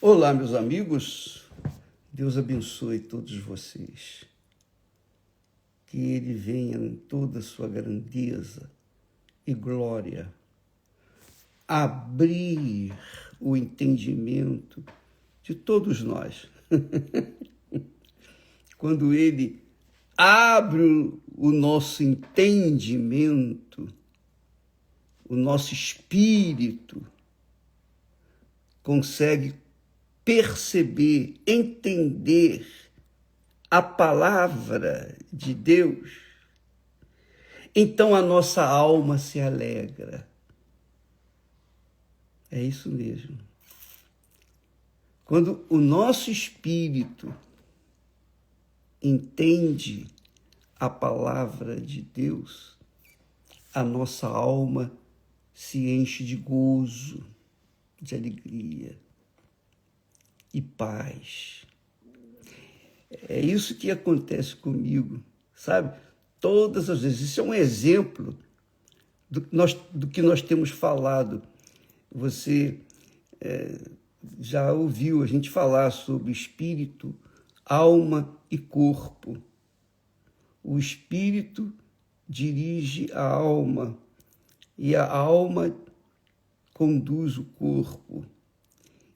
Olá, meus amigos. Deus abençoe todos vocês. Que Ele venha em toda a sua grandeza e glória abrir o entendimento de todos nós. Quando Ele abre o nosso entendimento, o nosso espírito consegue perceber, entender a palavra de Deus, então a nossa alma se alegra. É isso mesmo. Quando o nosso espírito entende a palavra de Deus, a nossa alma se enche de gozo, de alegria e paz. É isso que acontece comigo, sabe? Todas as vezes. Isso é um exemplo do que nós temos falado. Você já ouviu a gente falar sobre espírito, alma e corpo. O espírito dirige a alma e a alma conduz o corpo.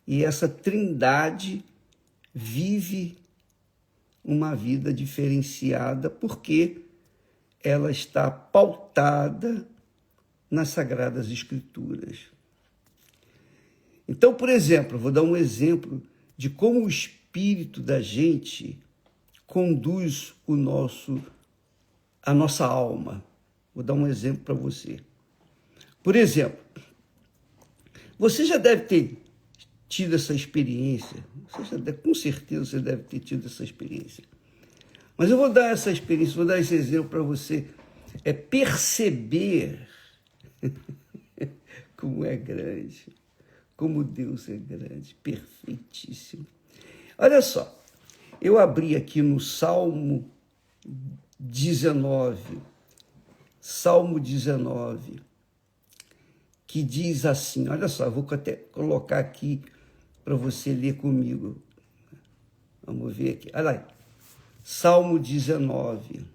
E essa trindade vive uma vida diferenciada porque ela está pautada nas Sagradas Escrituras. Então, por exemplo, vou dar um exemplo de como o espírito da gente conduz a nossa alma. Vou dar um exemplo para você. Por exemplo, você já deve ter tido essa experiência, com certeza você deve ter tido essa experiência. Mas eu vou dar essa experiência, vou dar esse exemplo para você, perceber como é grande, como Deus é grande, perfeitíssimo. Olha só, eu abri aqui no Salmo 19, que diz assim, olha só, eu vou até colocar aqui para você ler comigo. Vamos ver aqui. Olha lá. Salmo 19.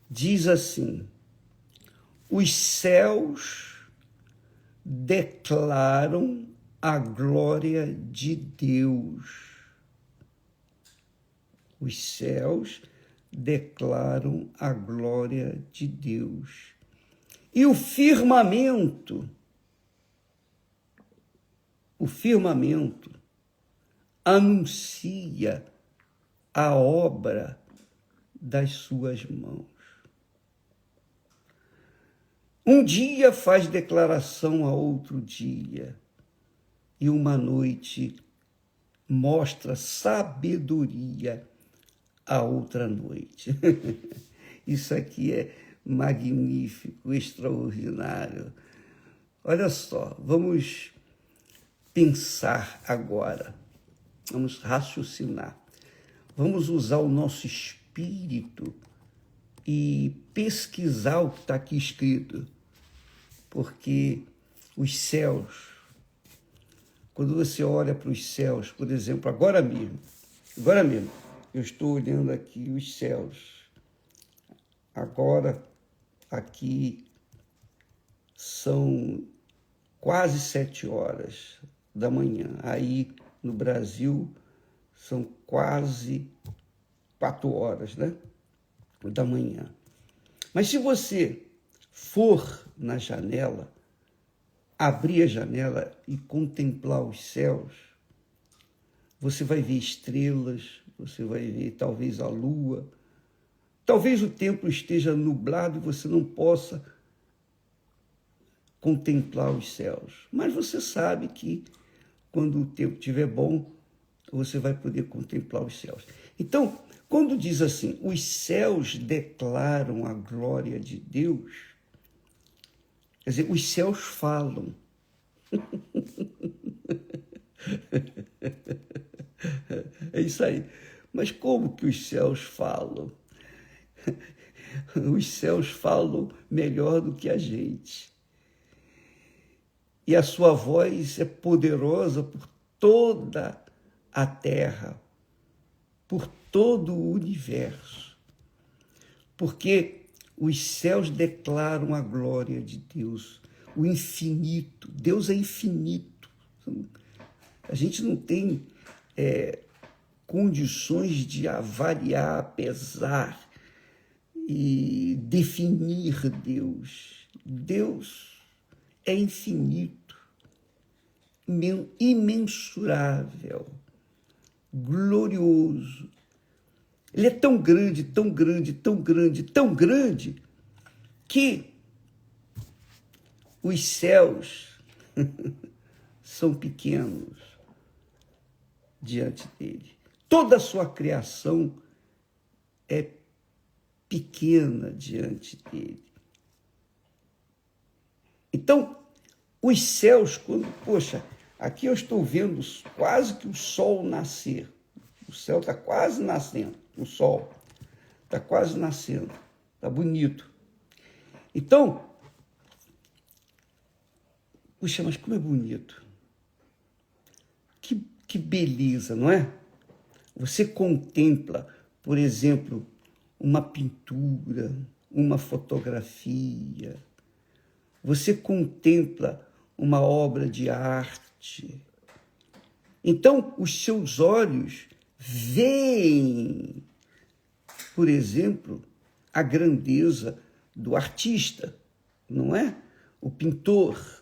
Diz assim: os céus declaram a glória de Deus. Os céus declaram a glória de Deus. E o firmamento anuncia a obra das suas mãos. Um dia faz declaração a outro dia, e uma noite mostra sabedoria a outra noite. Isso aqui é magnífico, extraordinário. Olha só, vamos pensar agora, vamos raciocinar, vamos usar o nosso espírito e pesquisar o que está aqui escrito, porque os céus, quando você olha para os céus, por exemplo, agora mesmo, eu estou olhando aqui os céus, agora aqui são quase 7 horas da manhã. Aí no Brasil são quase 4 horas, né, da manhã. Mas se você for na janela, abrir a janela e contemplar os céus, você vai ver estrelas, você vai ver talvez a lua, talvez o tempo esteja nublado e você não possa contemplar os céus. Mas você sabe que quando o tempo estiver bom, você vai poder contemplar os céus. Então, quando diz assim, os céus declaram a glória de Deus, quer dizer, os céus falam. É isso aí. Mas como que os céus falam? Os céus falam melhor do que a gente. E a sua voz é poderosa por toda a terra, por todo o universo, porque os céus declaram a glória de Deus, o infinito. Deus é infinito. A gente não tem condições de avaliar, pesar e definir Deus. Deus é infinito, imensurável, glorioso. Ele é tão grande, tão grande, tão grande, tão grande, que os céus são pequenos diante dele. Toda a sua criação é pequena diante dele. Então, os céus, quando, poxa, aqui eu estou vendo quase que o sol nascer. O céu está quase nascendo, o sol está quase nascendo, está bonito. Então, puxa, mas como é bonito. Que beleza, não é? Você contempla, por exemplo, uma pintura, uma fotografia. Você contempla uma obra de arte. Então, os seus olhos veem, por exemplo, a grandeza do artista, não é? O pintor.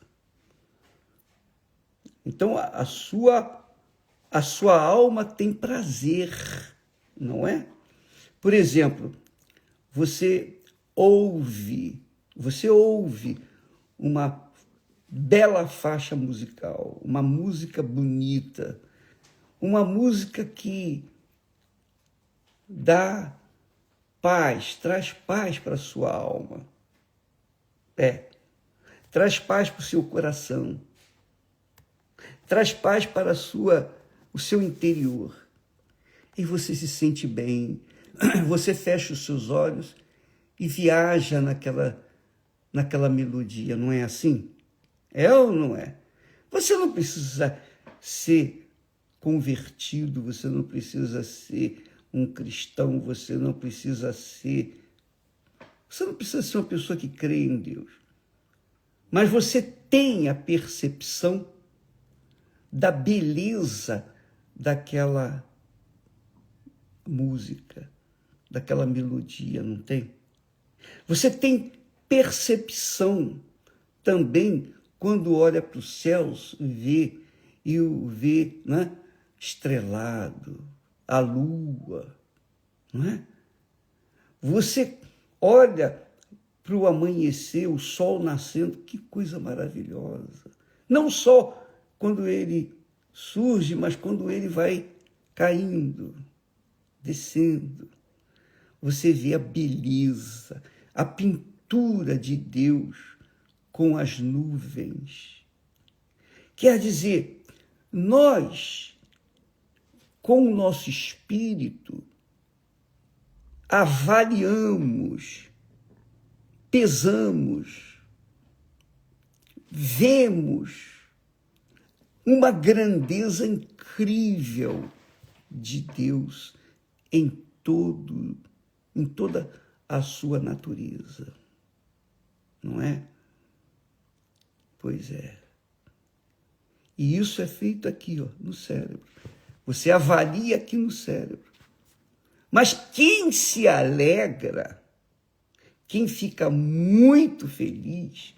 Então, a sua alma tem prazer, não é? Por exemplo, você ouve uma bela faixa musical, uma música bonita, uma música que dá paz, traz paz para a sua alma. Traz paz para o seu coração. Traz paz para o seu interior. E você se sente bem. Você fecha os seus olhos e viaja naquela melodia, não é assim? É ou não é? Você não precisa ser convertido, você não precisa ser um cristão, você não precisa ser uma pessoa que crê em Deus. Mas você tem a percepção da beleza daquela música, daquela melodia, não tem? Você tem percepção também quando olha para os céus e o vê, né, estrelado, a lua, não é? Você olha para o amanhecer, o sol nascendo, que coisa maravilhosa. Não só quando ele surge, mas quando ele vai caindo, descendo. Você vê a beleza, a pintura de Deus com as nuvens. Quer dizer, nós, com o nosso espírito, avaliamos, pesamos, vemos uma grandeza incrível de Deus em toda a sua natureza, não é? Pois é. E isso é feito aqui, ó, no cérebro. Você avalia aqui no cérebro. Mas quem se alegra, quem fica muito feliz,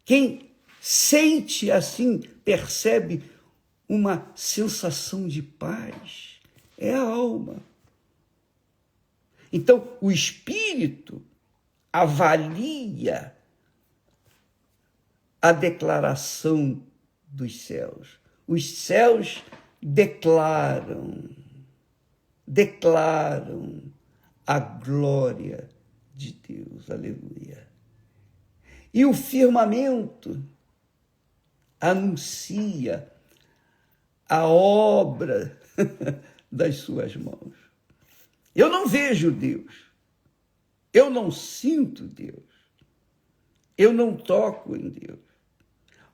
quem sente assim, percebe uma sensação de paz, é a alma. Então, o espírito avalia a declaração dos céus. Os céus declaram a glória de Deus. Aleluia. E o firmamento anuncia a obra das suas mãos. Eu não vejo Deus. Eu não sinto Deus. Eu não toco em Deus.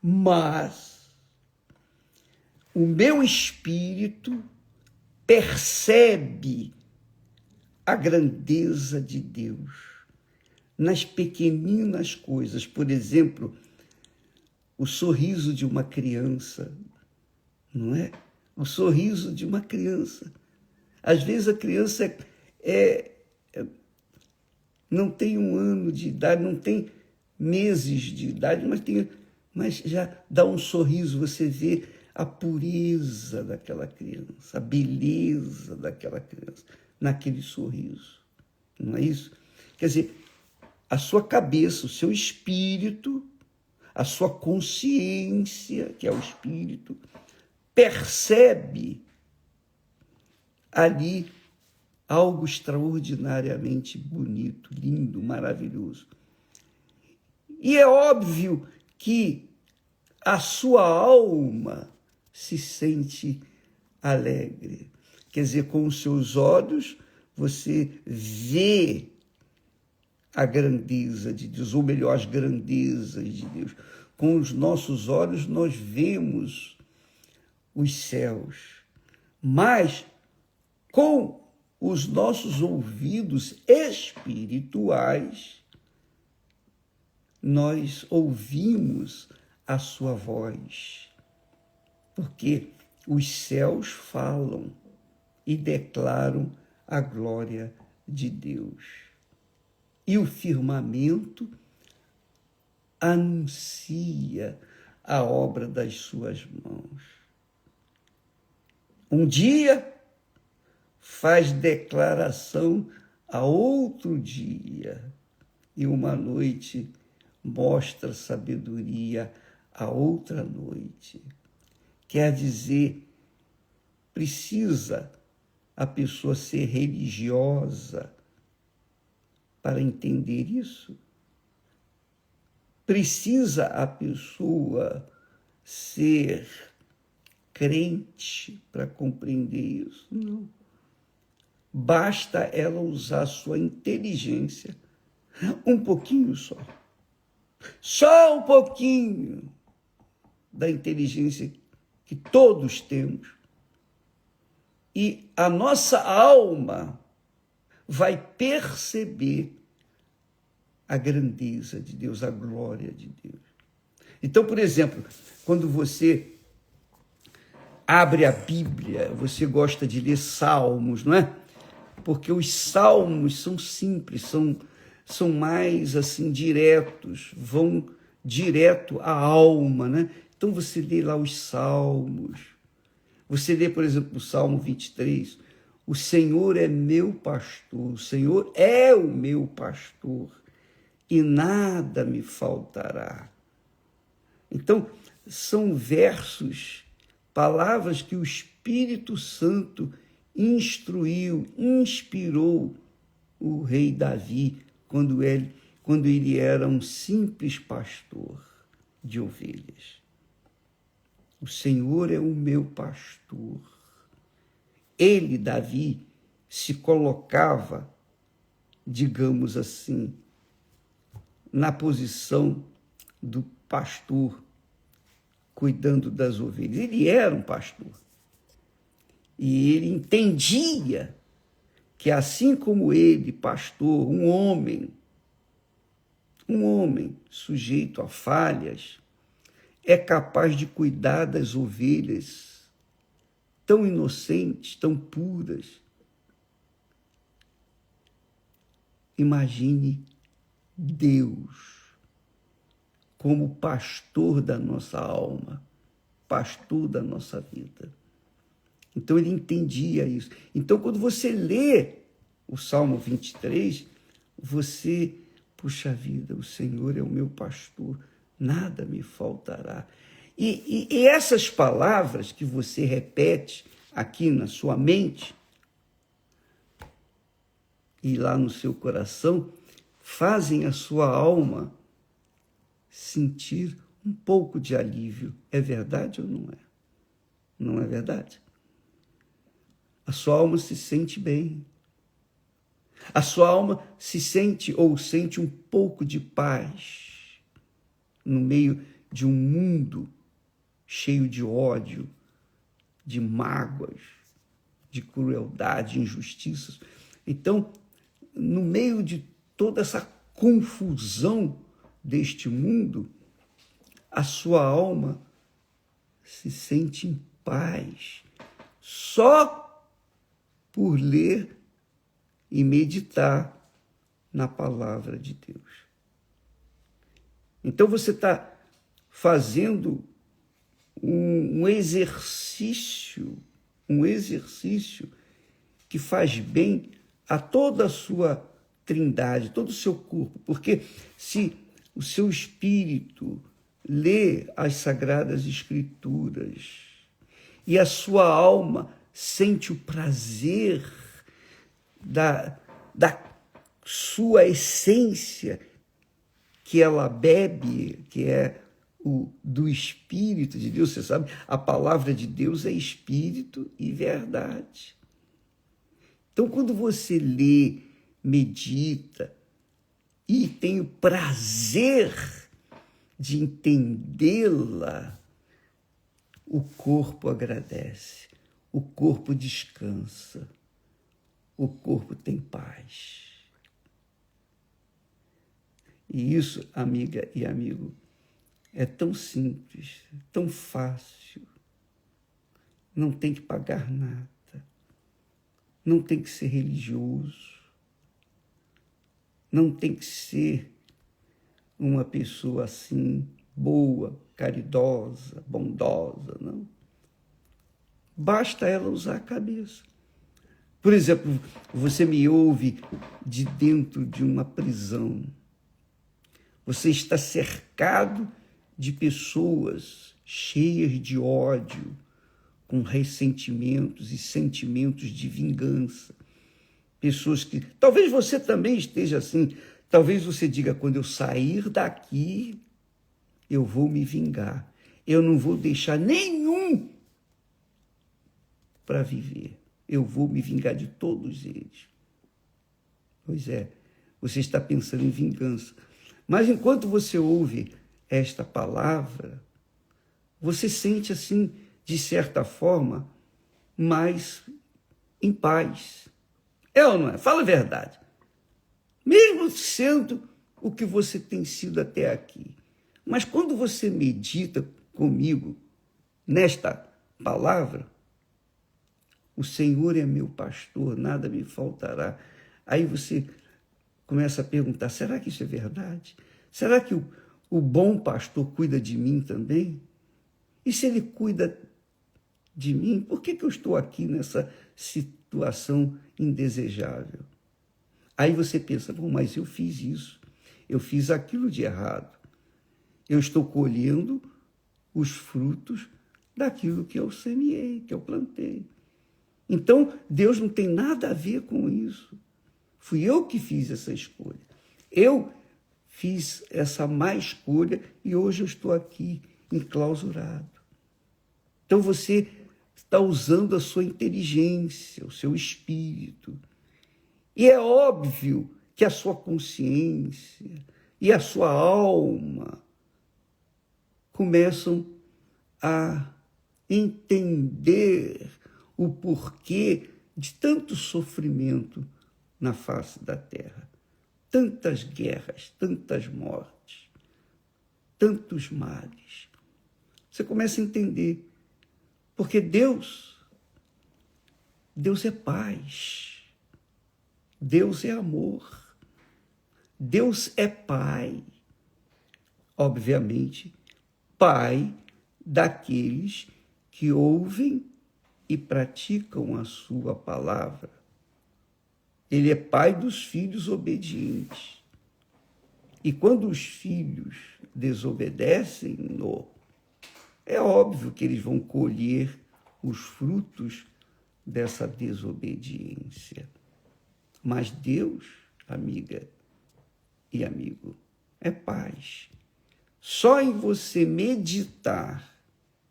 Mas o meu espírito percebe a grandeza de Deus nas pequeninas coisas. Por exemplo, o sorriso de uma criança, não é? O sorriso de uma criança. Às vezes a criança não tem 1 ano de idade, não tem meses de idade, mas já dá um sorriso, você vê a pureza daquela criança, a beleza daquela criança, naquele sorriso. Não é isso? Quer dizer, a sua cabeça, o seu espírito, a sua consciência, que é o espírito, percebe ali algo extraordinariamente bonito, lindo, maravilhoso. E é óbvio que a sua alma se sente alegre. Quer dizer, com os seus olhos, você vê a grandeza de Deus, ou melhor, as grandezas de Deus. Com os nossos olhos, nós vemos os céus, mas com os nossos ouvidos espirituais, nós ouvimos a sua voz, porque os céus falam e declaram a glória de Deus. E o firmamento anuncia a obra das suas mãos. Um dia faz declaração a outro dia, e uma noite mostra sabedoria a outra noite. Quer dizer, precisa a pessoa ser religiosa para entender isso? Precisa a pessoa ser crente para compreender isso? Não. Basta ela usar sua inteligência, um pouquinho só um pouquinho da inteligência que todos temos, e a nossa alma vai perceber a grandeza de Deus, a glória de Deus. Então, por exemplo, quando você abre a Bíblia, você gosta de ler salmos, não é? Porque os salmos são simples, são mais assim diretos, vão direto à alma, né? Então você lê lá os salmos. Você lê, por exemplo, o Salmo 23, o Senhor é meu pastor, o Senhor é o meu pastor, e nada me faltará. Então, são versos, palavras que o Espírito Santo instruiu, inspirou o rei Davi quando ele era um simples pastor de ovelhas. O Senhor é o meu pastor. Ele, Davi, se colocava, digamos assim, na posição do pastor, cuidando das ovelhas. Ele era um pastor. E ele entendia que, assim como ele, pastor, um homem sujeito a falhas, é capaz de cuidar das ovelhas tão inocentes, tão puras. Imagine Deus como pastor da nossa alma, pastor da nossa vida. Então ele entendia isso. Então quando você lê o Salmo 23, você, puxa vida, o Senhor é o meu pastor, nada me faltará. E essas palavras que você repete aqui na sua mente e lá no seu coração, fazem a sua alma sentir um pouco de alívio. É verdade ou não é? Não é verdade? A sua alma se sente bem. A sua alma se sente ou sente um pouco de paz no meio de um mundo cheio de ódio, de mágoas, de crueldade, injustiças. Então, no meio de toda essa confusão deste mundo, a sua alma se sente em paz só por ler e meditar na palavra de Deus. Então você está fazendo um exercício que faz bem a toda a sua trindade, todo o seu corpo, porque se o seu espírito lê as Sagradas Escrituras e a sua alma sente o prazer da sua essência que ela bebe, que é o do Espírito de Deus, você sabe, a palavra de Deus é Espírito e verdade. Então, quando você lê, medita e tem o prazer de entendê-la, o corpo agradece, o corpo descansa, o corpo tem paz. E isso, amiga e amigo, é tão simples, tão fácil. Não tem que pagar nada. Não tem que ser religioso. Não tem que ser uma pessoa assim, boa, caridosa, bondosa, não. Basta ela usar a cabeça. Por exemplo, você me ouve de dentro de uma prisão. Você está cercado de pessoas cheias de ódio, com ressentimentos e sentimentos de vingança. Pessoas que... Talvez você também esteja assim. Talvez você diga, quando eu sair daqui, eu vou me vingar. Eu não vou deixar nenhum para viver. Eu vou me vingar de todos eles. Pois é, você está pensando em vingança. Mas enquanto você ouve esta palavra, você sente assim, de certa forma, mais em paz. É ou não é? Fala a verdade. Mesmo sendo o que você tem sido até aqui. Mas quando você medita comigo nesta palavra, o Senhor é meu pastor, nada me faltará. Aí você começa a perguntar, será que isso é verdade? Será que o bom pastor cuida de mim também? E se ele cuida de mim, por que eu estou aqui nessa situação indesejável? Aí você pensa, bom, mas eu fiz isso, eu fiz aquilo de errado. Eu estou colhendo os frutos daquilo que eu semeei, que eu plantei. Então, Deus não tem nada a ver com isso. Fui eu que fiz essa escolha. Eu fiz essa má escolha e hoje eu estou aqui enclausurado. Então você está usando a sua inteligência, o seu espírito. E é óbvio que a sua consciência e a sua alma começam a entender o porquê de tanto sofrimento na face da terra. Tantas guerras, tantas mortes, tantos males. Você começa a entender. Porque Deus é paz. Deus é amor. Deus é Pai. Obviamente, Pai daqueles que ouvem e praticam a sua palavra. Ele é Pai dos filhos obedientes. E quando os filhos desobedecem-no, é óbvio que eles vão colher os frutos dessa desobediência. Mas Deus, amiga e amigo, é paz. Só em você meditar,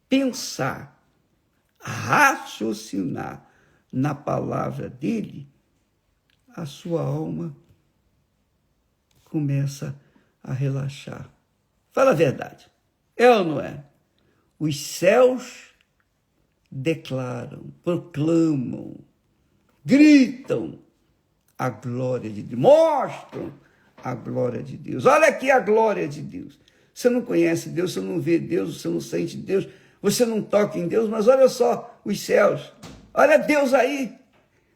pensar, raciocinar na palavra dele, a sua alma começa a relaxar. Fala a verdade. É ou não é? Os céus declaram, proclamam, gritam a glória de Deus, mostram a glória de Deus. Olha aqui a glória de Deus. Você não conhece Deus, você não vê Deus, você não sente Deus, você não toca em Deus, mas olha só os céus. Olha Deus aí.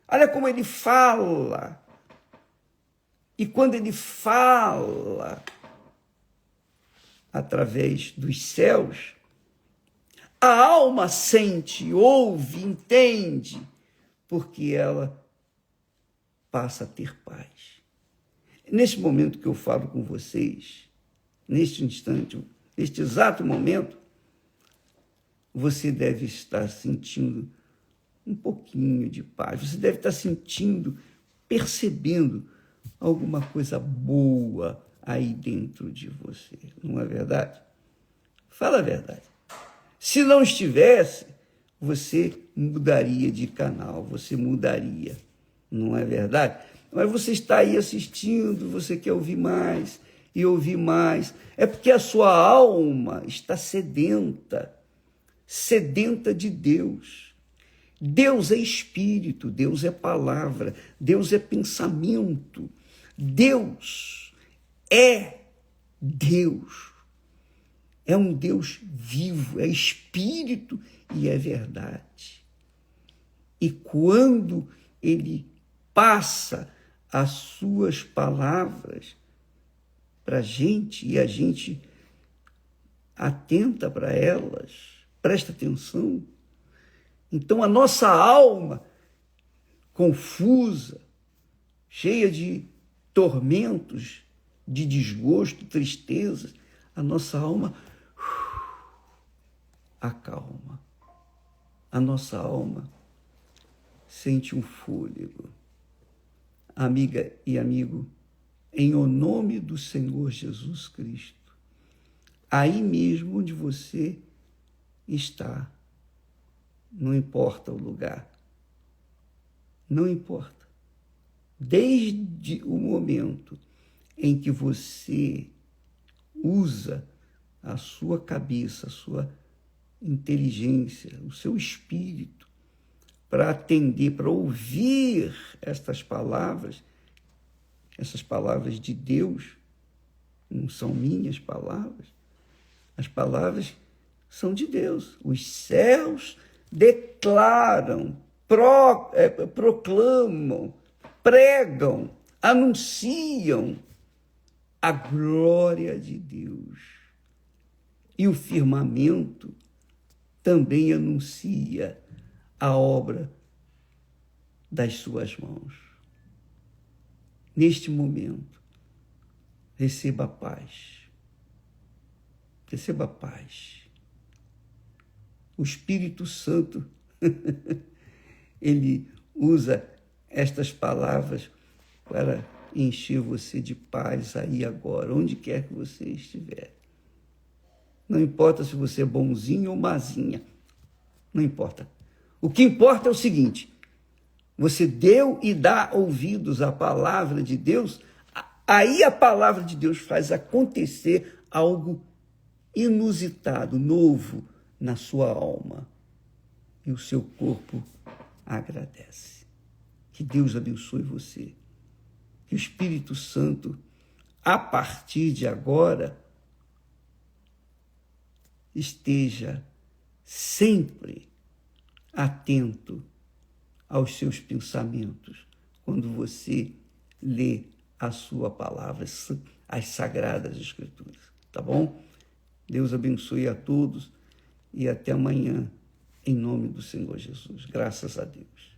Olha como ele fala. E quando ele fala através dos céus, a alma sente, ouve, entende, porque ela passa a ter paz. Neste momento que eu falo com vocês, neste instante, neste exato momento, você deve estar sentindo um pouquinho de paz. Você deve estar sentindo, percebendo alguma coisa boa aí dentro de você. Não é verdade? Fala a verdade. Se não estivesse, você mudaria de canal, você mudaria. Não é verdade? Mas você está aí assistindo, você quer ouvir mais e ouvir mais. É porque a sua alma está sedenta, sedenta de Deus. Deus é espírito, Deus é palavra, Deus é pensamento. Deus é Deus. É um Deus vivo, é espírito e é verdade. E quando ele passa as suas palavras para a gente, e a gente atenta para elas, presta atenção, então a nossa alma confusa, cheia de tormentos, de desgosto, tristeza, a nossa alma acalma. A nossa alma sente um fôlego. Amiga e amigo, em o nome do Senhor Jesus Cristo, aí mesmo onde você está, não importa o lugar, não importa. Desde o momento em que você usa a sua cabeça, a sua inteligência, o seu espírito, para atender, para ouvir essas palavras de Deus, não são minhas palavras, as palavras são de Deus. Os céus declaram, proclamam, pregam, anunciam a glória de Deus. E o firmamento também anuncia a obra das suas mãos. Neste momento, receba a paz. Receba a paz. O Espírito Santo, ele usa estas palavras para encher você de paz aí agora, onde quer que você estiver. Não importa se você é bonzinho ou mazinha, não importa. O que importa é o seguinte: você deu e dá ouvidos à palavra de Deus, aí a palavra de Deus faz acontecer algo inusitado, novo na sua alma. E o seu corpo agradece. Que Deus abençoe você. Que o Espírito Santo, a partir de agora, esteja sempre atento aos seus pensamentos quando você lê a sua palavra, as Sagradas Escrituras. Tá bom? Deus abençoe a todos e até amanhã, em nome do Senhor Jesus. Graças a Deus.